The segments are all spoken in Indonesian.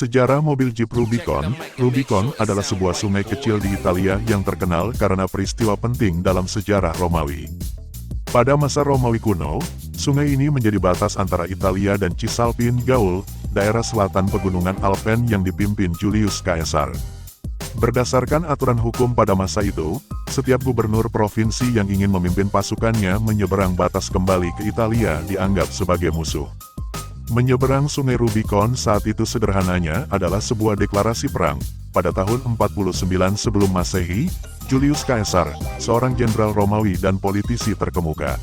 Sejarah mobil Jeep Rubicon. Rubicon adalah sebuah sungai kecil di Italia yang terkenal karena peristiwa penting dalam sejarah Romawi. Pada masa Romawi kuno, sungai ini menjadi batas antara Italia dan Cisalpine Gaul, daerah selatan pegunungan Alpen yang dipimpin Julius Caesar. Berdasarkan aturan hukum pada masa itu, setiap gubernur provinsi yang ingin memimpin pasukannya menyeberang batas kembali ke Italia dianggap sebagai musuh. Menyeberang sungai Rubicon saat itu sederhananya adalah sebuah deklarasi perang. Pada tahun 49 sebelum Masehi, Julius Caesar, seorang jenderal Romawi dan politisi terkemuka,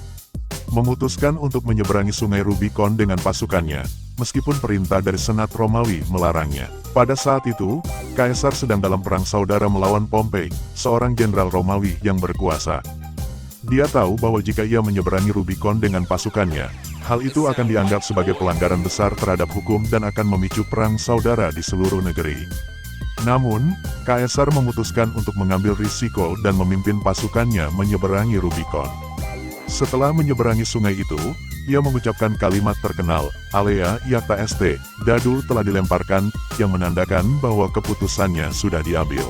memutuskan untuk menyeberangi sungai Rubicon dengan pasukannya, meskipun perintah dari Senat Romawi melarangnya. Pada saat itu, Caesar sedang dalam perang saudara melawan Pompei, seorang jenderal Romawi yang berkuasa. Dia tahu bahwa jika ia menyeberangi Rubicon dengan pasukannya, hal itu akan dianggap sebagai pelanggaran besar terhadap hukum dan akan memicu perang saudara di seluruh negeri. Namun, Caesar memutuskan untuk mengambil risiko dan memimpin pasukannya menyeberangi Rubicon. Setelah menyeberangi sungai itu, ia mengucapkan kalimat terkenal, Alea iacta est, dadul telah dilemparkan, yang menandakan bahwa keputusannya sudah diambil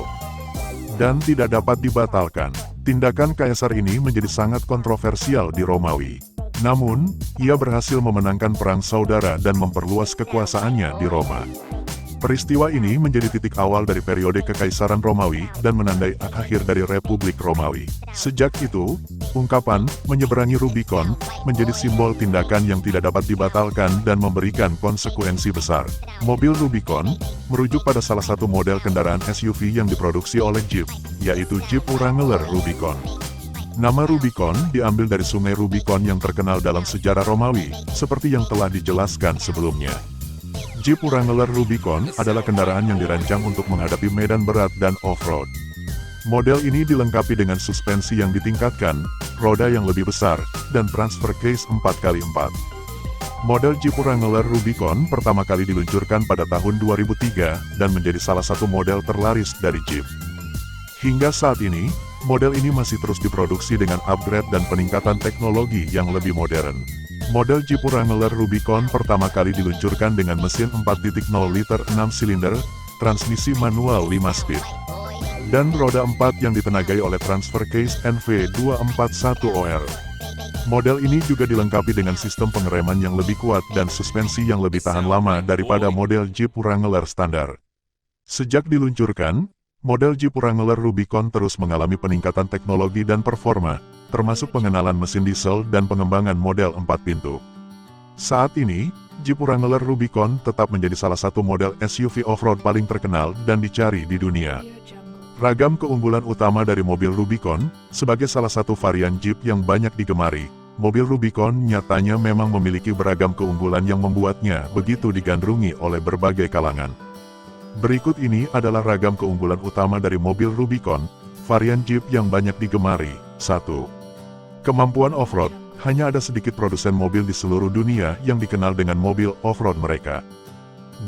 dan tidak dapat dibatalkan. Tindakan Caesar ini menjadi sangat kontroversial di Romawi. Namun, ia berhasil memenangkan perang saudara dan memperluas kekuasaannya di Roma. Peristiwa ini menjadi titik awal dari periode Kekaisaran Romawi dan menandai akhir dari Republik Romawi. Sejak itu, ungkapan menyeberangi Rubicon menjadi simbol tindakan yang tidak dapat dibatalkan dan memberikan konsekuensi besar. Mobil Rubicon merujuk pada salah satu model kendaraan SUV yang diproduksi oleh Jeep, yaitu Jeep Wrangler Rubicon. Nama Rubicon diambil dari sungai Rubicon yang terkenal dalam sejarah Romawi, seperti yang telah dijelaskan sebelumnya. Jeep Wrangler Rubicon adalah kendaraan yang dirancang untuk menghadapi medan berat dan off-road. Model ini dilengkapi dengan suspensi yang ditingkatkan, roda yang lebih besar, dan transfer case 4x4. Model Jeep Wrangler Rubicon pertama kali diluncurkan pada tahun 2003 dan menjadi salah satu model terlaris dari Jeep. Hingga saat ini, model ini masih terus diproduksi dengan upgrade dan peningkatan teknologi yang lebih modern. Model Jeep Wrangler Rubicon pertama kali diluncurkan dengan mesin 4.0 liter 6 silinder, transmisi manual 5 speed, dan roda 4 yang ditenagai oleh transfer case NV241OR. Model ini juga dilengkapi dengan sistem pengereman yang lebih kuat dan suspensi yang lebih tahan lama daripada model Jeep Wrangler standar. Sejak diluncurkan, model Jeep Wrangler Rubicon terus mengalami peningkatan teknologi dan performa, termasuk pengenalan mesin diesel dan pengembangan model 4 pintu. Saat ini, Jeep Wrangler Rubicon tetap menjadi salah satu model SUV off-road paling terkenal dan dicari di dunia. Ragam keunggulan utama dari mobil Rubicon, sebagai salah satu varian Jeep yang banyak digemari, mobil Rubicon nyatanya memang memiliki beragam keunggulan yang membuatnya begitu digandrungi oleh berbagai kalangan. Berikut ini adalah ragam keunggulan utama dari mobil Rubicon, varian Jeep yang banyak digemari. 1. Kemampuan off-road. Hanya ada sedikit produsen mobil di seluruh dunia yang dikenal dengan mobil off-road mereka.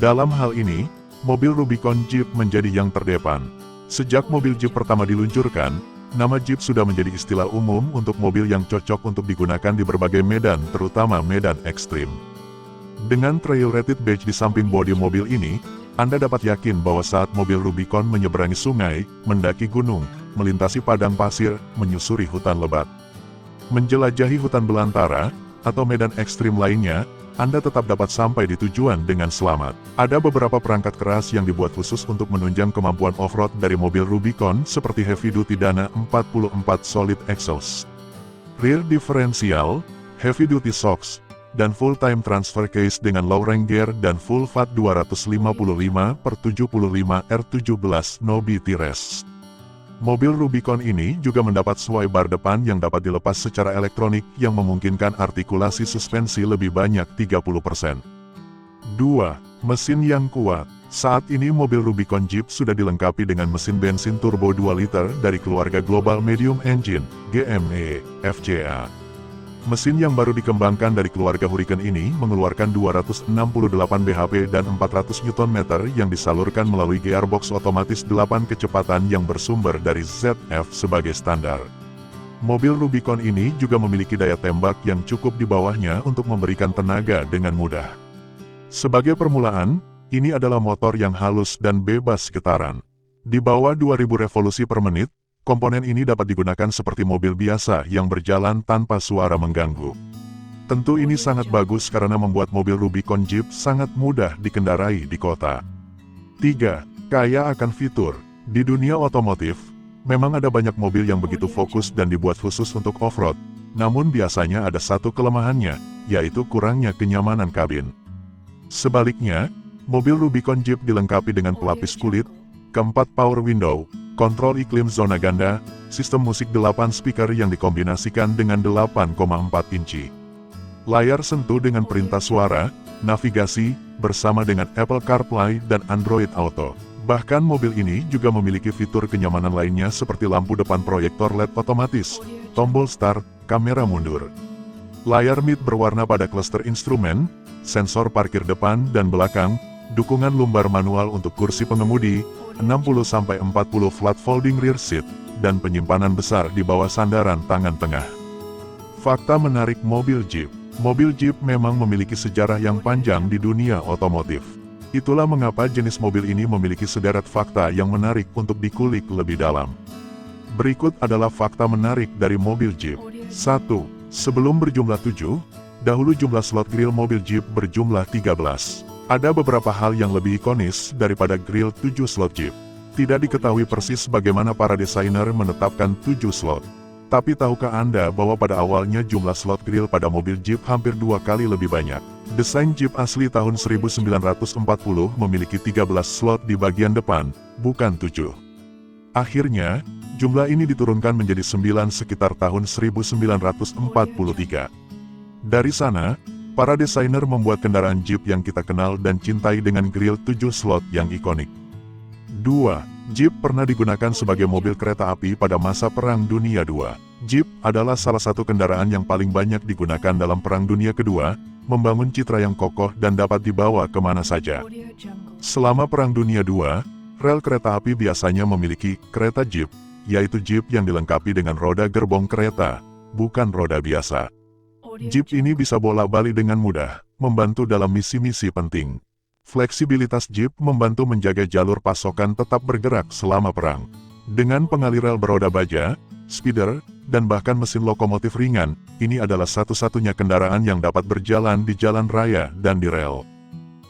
Dalam hal ini, mobil Rubicon Jeep menjadi yang terdepan. Sejak mobil Jeep pertama diluncurkan, nama Jeep sudah menjadi istilah umum untuk mobil yang cocok untuk digunakan di berbagai medan, terutama medan ekstrim. Dengan trail-rated badge di samping bodi mobil ini, Anda dapat yakin bahwa saat mobil Rubicon menyeberangi sungai, mendaki gunung, melintasi padang pasir, menyusuri hutan lebat, menjelajahi hutan belantara, atau medan ekstrim lainnya, Anda tetap dapat sampai di tujuan dengan selamat. Ada beberapa perangkat keras yang dibuat khusus untuk menunjang kemampuan off-road dari mobil Rubicon seperti Heavy Duty Dana 44 Solid Exhaust, Rear Differential, Heavy Duty Shocks, dan Full-Time Transfer Case dengan Low Range Gear dan Full Fat 255/75 R17 No BT Rest. Mobil Rubicon ini juga mendapat sway bar depan yang dapat dilepas secara elektronik yang memungkinkan artikulasi suspensi lebih banyak 30%. 2. Mesin yang kuat. Saat ini mobil Rubicon Jeep sudah dilengkapi dengan mesin bensin turbo 2 liter dari keluarga Global Medium Engine, GME, FCA. Mesin yang baru dikembangkan dari keluarga Hurricane ini mengeluarkan 268 bhp dan 400 Nm yang disalurkan melalui gearbox otomatis 8 kecepatan yang bersumber dari ZF sebagai standar. Mobil Rubicon ini juga memiliki daya tembak yang cukup di bawahnya untuk memberikan tenaga dengan mudah. Sebagai permulaan, Ini adalah motor yang halus dan bebas getaran. Di bawah 2000 revolusi per menit, komponen ini dapat digunakan seperti mobil biasa yang berjalan tanpa suara mengganggu. Tentu ini sangat bagus karena membuat mobil Rubicon Jeep sangat mudah dikendarai di kota. 3. Kaya akan fitur. Di dunia otomotif, memang ada banyak mobil yang begitu fokus dan dibuat khusus untuk off-road. Namun biasanya ada satu kelemahannya, yaitu kurangnya kenyamanan kabin. Sebaliknya, mobil Rubicon Jeep dilengkapi dengan pelapis kulit, keempat power window, kontrol iklim zona ganda, sistem musik 8 speaker yang dikombinasikan dengan 8,4 inci. Layar sentuh dengan perintah suara, navigasi, bersama dengan Apple CarPlay dan Android Auto. Bahkan mobil ini juga memiliki fitur kenyamanan lainnya seperti lampu depan proyektor LED otomatis, tombol start, kamera mundur. Layar mid berwarna pada klaster instrumen, sensor parkir depan dan belakang, dukungan lumbar manual untuk kursi pengemudi, 60-40 flat folding rear seat, dan penyimpanan besar di bawah sandaran tangan tengah. Fakta menarik mobil Jeep. Mobil Jeep memang memiliki sejarah yang panjang di dunia otomotif. Itulah mengapa jenis mobil ini memiliki sederet fakta yang menarik untuk dikulik lebih dalam. Berikut adalah fakta menarik dari mobil Jeep. 1. Sebelum berjumlah 7, dahulu jumlah slot grill mobil Jeep berjumlah 13. Ada beberapa hal yang lebih ikonis daripada grill 7 slot Jeep. Tidak diketahui persis bagaimana para desainer menetapkan 7 slot. Tapi tahukah Anda bahwa pada awalnya jumlah slot grill pada mobil Jeep hampir 2 kali lebih banyak? Desain Jeep asli tahun 1940 memiliki 13 slot di bagian depan, bukan 7. Akhirnya, jumlah ini diturunkan menjadi 9 sekitar tahun 1943. Dari sana, para desainer membuat kendaraan Jeep yang kita kenal dan cintai dengan grill 7 slot yang ikonik. 2. Jeep pernah digunakan sebagai mobil kereta api pada masa Perang Dunia II. Jeep adalah salah satu kendaraan yang paling banyak digunakan dalam Perang Dunia Kedua, membangun citra yang kokoh dan dapat dibawa kemana saja. Selama Perang Dunia II, rel kereta api biasanya memiliki kereta Jeep, yaitu Jeep yang dilengkapi dengan roda gerbong kereta, bukan roda biasa. Jeep ini bisa bolak-balik dengan mudah, membantu dalam misi-misi penting. Fleksibilitas Jeep membantu menjaga jalur pasokan tetap bergerak selama perang. Dengan pengali rel beroda baja, speeder, dan bahkan mesin lokomotif ringan, ini adalah satu-satunya kendaraan yang dapat berjalan di jalan raya dan di rel.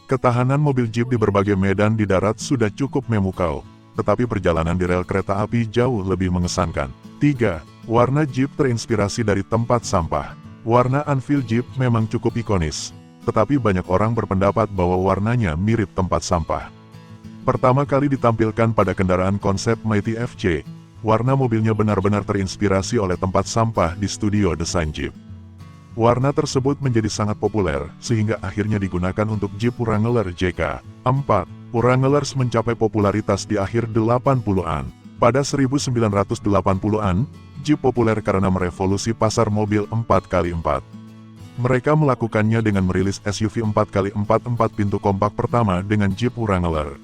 Ketahanan mobil Jeep di berbagai medan di darat sudah cukup memukau, tetapi perjalanan di rel kereta api jauh lebih mengesankan. 3. Warna Jeep terinspirasi dari tempat sampah. Warna Anfield Jeep memang cukup ikonis, tetapi banyak orang berpendapat bahwa warnanya mirip tempat sampah. Pertama kali ditampilkan pada kendaraan konsep Mighty FC, warna mobilnya benar-benar terinspirasi oleh tempat sampah di studio desain Jeep. Warna tersebut menjadi sangat populer, sehingga akhirnya digunakan untuk Jeep Wrangler JK. 4. Wranglers mencapai popularitas di akhir 80-an. Pada 1980-an, Jeep populer karena merevolusi pasar mobil 4x4. Mereka melakukannya dengan merilis SUV 4x4 4 pintu kompak pertama dengan Jeep Wrangler.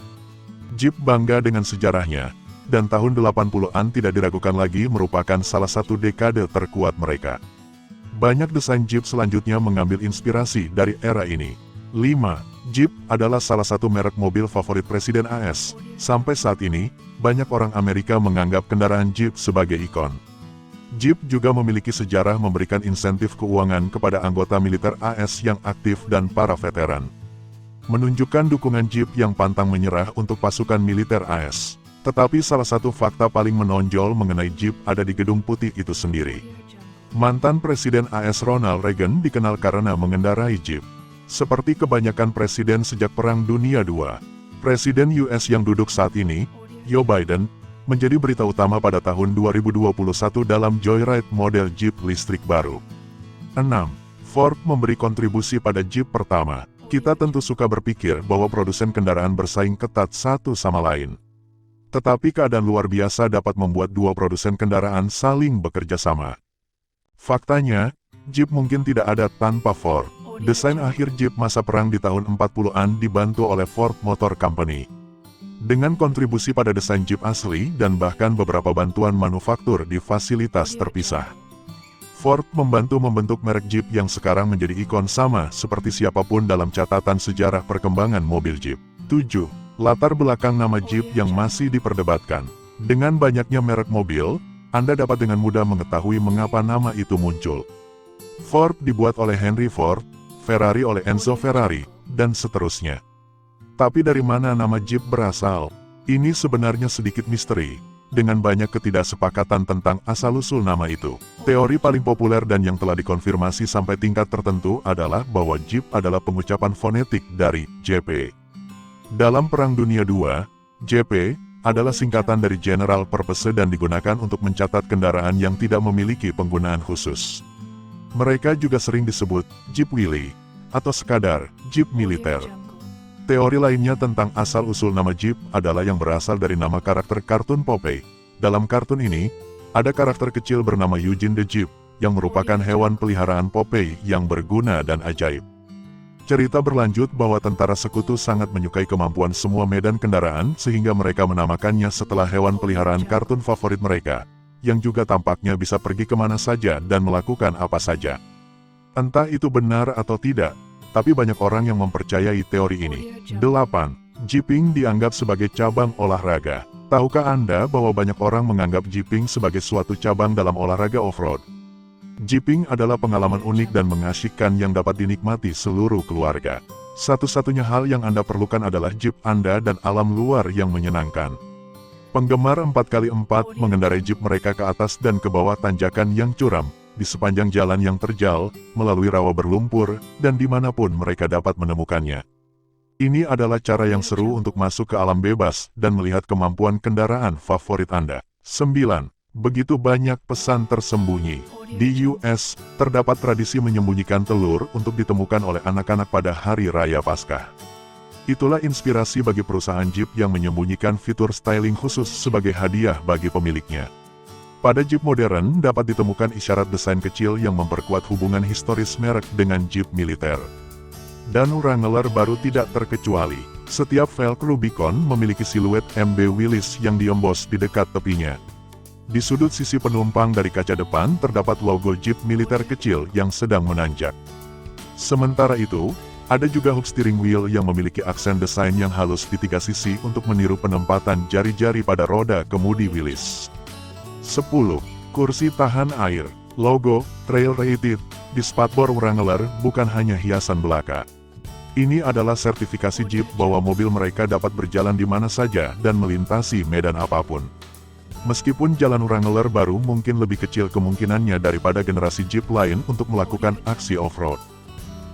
Jeep bangga dengan sejarahnya, dan tahun 80-an tidak diragukan lagi merupakan salah satu dekade terkuat mereka. Banyak desain Jeep selanjutnya mengambil inspirasi dari era ini. 5. Jeep adalah salah satu merek mobil favorit Presiden AS. Sampai saat ini, banyak orang Amerika menganggap kendaraan Jeep sebagai ikon. Jeep juga memiliki sejarah memberikan insentif keuangan kepada anggota militer AS yang aktif dan para veteran. Menunjukkan dukungan Jeep yang pantang menyerah untuk pasukan militer AS. Tetapi salah satu fakta paling menonjol mengenai Jeep ada di Gedung Putih itu sendiri. Mantan Presiden AS Ronald Reagan dikenal karena mengendarai Jeep. Seperti kebanyakan presiden sejak Perang Dunia II, Presiden US yang duduk saat ini, Joe Biden, menjadi berita utama pada tahun 2021 dalam Joyride model Jeep listrik baru. 6. Ford memberi kontribusi pada Jeep pertama. Kita tentu suka berpikir bahwa produsen kendaraan bersaing ketat satu sama lain. Tetapi keadaan luar biasa dapat membuat dua produsen kendaraan saling bekerja sama. Faktanya, Jeep mungkin tidak ada tanpa Ford. Desain akhir Jeep masa perang di tahun 40-an dibantu oleh Ford Motor Company. Dengan kontribusi pada desain Jeep asli dan bahkan beberapa bantuan manufaktur di fasilitas terpisah. Ford membantu membentuk merek Jeep yang sekarang menjadi ikon sama seperti siapapun dalam catatan sejarah perkembangan mobil Jeep. 7. Latar belakang nama Jeep yang masih diperdebatkan. Dengan banyaknya merek mobil, Anda dapat dengan mudah mengetahui mengapa nama itu muncul. Ford dibuat oleh Henry Ford, Ferrari oleh Enzo Ferrari, dan seterusnya. Tapi dari mana nama Jeep berasal? Ini sebenarnya sedikit misteri, dengan banyak ketidaksepakatan tentang asal-usul nama itu. Teori paling populer dan yang telah dikonfirmasi sampai tingkat tertentu adalah bahwa Jeep adalah pengucapan fonetik dari JP. Dalam Perang Dunia II, JP adalah singkatan dari General Purpose dan digunakan untuk mencatat kendaraan yang tidak memiliki penggunaan khusus. Mereka juga sering disebut Jeep Wheelie, atau sekadar Jeep militer. Teori lainnya tentang asal-usul nama Jeep adalah yang berasal dari nama karakter kartun Popeye. Dalam kartun ini, ada karakter kecil bernama Eugene the Jeep, yang merupakan hewan peliharaan Popeye yang berguna dan ajaib. Cerita berlanjut bahwa tentara sekutu sangat menyukai kemampuan semua medan kendaraan sehingga mereka menamakannya setelah hewan peliharaan kartun favorit mereka, yang juga tampaknya bisa pergi kemana saja dan melakukan apa saja. Entah itu benar atau tidak, tapi banyak orang yang mempercayai teori ini. 8. Jeeping dianggap sebagai cabang olahraga. Tahukah Anda bahwa banyak orang menganggap jeeping sebagai suatu cabang dalam olahraga off-road? Jeeping adalah pengalaman unik dan mengasyikkan yang dapat dinikmati seluruh keluarga. Satu-satunya hal yang Anda perlukan adalah Jeep Anda dan alam luar yang menyenangkan. Penggemar 4x4 mengendarai Jeep mereka ke atas dan ke bawah tanjakan yang curam, di sepanjang jalan yang terjal, melalui rawa berlumpur, dan dimanapun mereka dapat menemukannya. Ini adalah cara yang seru untuk masuk ke alam bebas dan melihat kemampuan kendaraan favorit Anda. 9. Begitu banyak pesan tersembunyi. Di US, terdapat tradisi menyembunyikan telur untuk ditemukan oleh anak-anak pada Hari Raya Paskah. Itulah inspirasi bagi perusahaan Jeep yang menyembunyikan fitur styling khusus sebagai hadiah bagi pemiliknya. Pada Jeep modern dapat ditemukan isyarat desain kecil yang memperkuat hubungan historis merek dengan Jeep militer. Dan Wrangler baru tidak terkecuali. Setiap velg Rubicon memiliki siluet MB Willys yang diembos di dekat tepinya. Di sudut sisi penumpang dari kaca depan terdapat logo Jeep militer kecil yang sedang menanjak. Sementara itu, ada juga hook steering wheel yang memiliki aksen desain yang halus di tiga sisi untuk meniru penempatan jari-jari pada roda kemudi Willys. 10. Kursi tahan air. Logo Trail Rated di spakbor Wrangler bukan hanya hiasan belaka. Ini adalah sertifikasi Jeep bahwa mobil mereka dapat berjalan di mana saja dan melintasi medan apapun. Meskipun jalan Wrangler baru mungkin lebih kecil kemungkinannya daripada generasi Jeep lain untuk melakukan aksi off-road.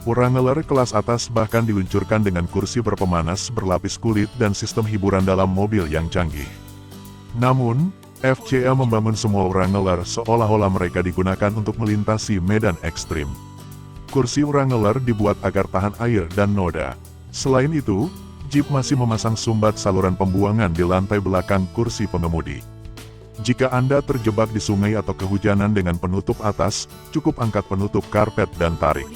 Wrangler kelas atas bahkan diluncurkan dengan kursi berpemanas berlapis kulit dan sistem hiburan dalam mobil yang canggih. Namun, FCA membangun semua Wrangler seolah-olah mereka digunakan untuk melintasi medan ekstrim. Kursi Wrangler dibuat agar tahan air dan noda. Selain itu, Jeep masih memasang sumbat saluran pembuangan di lantai belakang kursi pengemudi. Jika Anda terjebak di sungai atau kehujanan dengan penutup atas, cukup angkat penutup karpet dan tarik.